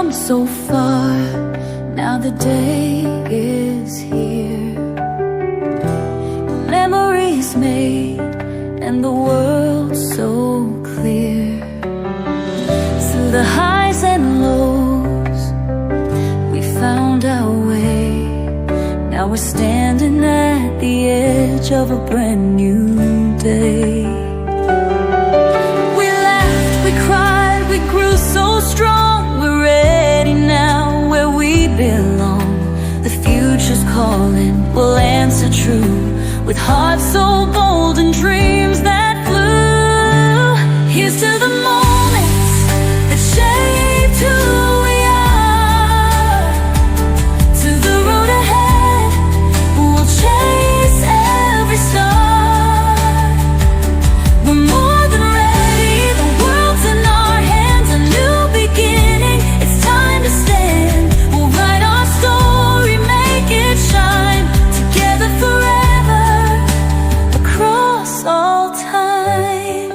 come so far, now the day is here. Memories made and the world so clear. Through the highs and lows, we found our way. Now we're standing at the edge of a brand new day. We laughed, we cried, we grew so strong. We're ready now where we belong. The future's calling, we'll answer true, with hearts so bold and dreams that flew. Here's to the moments that shaped who we are. To the road ahead, we'll chase every star. We're more than ready, the world's in our hands. A new beginning, it's time to stand. We'll write our story, make it shine. Together forever, across all time.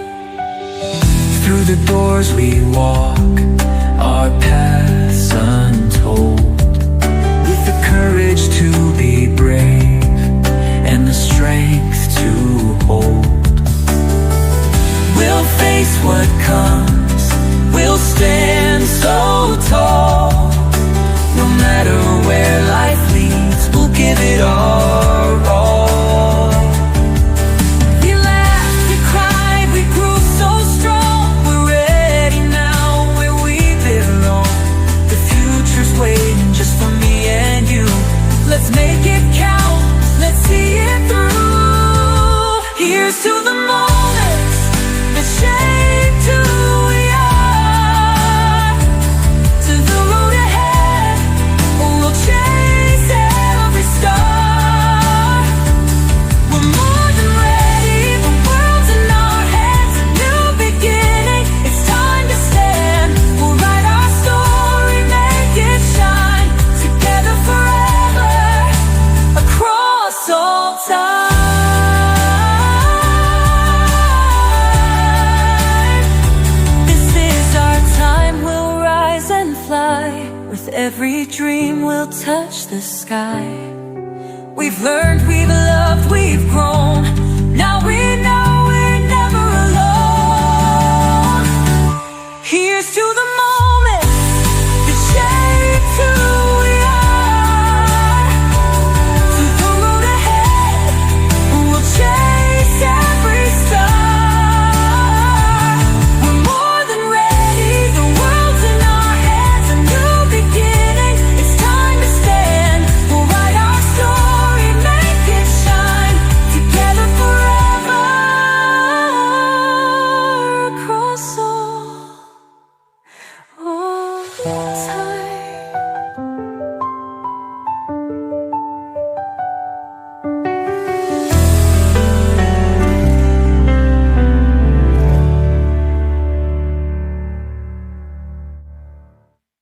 Through the doors we walk, our paths untold, with the courage to be brave and the strength to hold. We'll face what comes, we'll stand so tall. No matter where life leads, we'll give it our all. We laughed, we cried, we grew so strong. We're ready now where we belong. The future's waiting just for me and you. Let's make it count, let's see it through. Here's to the moments that shaped who we are. To the road ahead, we'll chase every star. We're more than ready, the world's in our hands. A new beginning, it's time to stand. We'll write our story, make it shine. Together forever, across all time. This is our time, we'll rise and fly. With every dream we'll touch the sky. We've learned,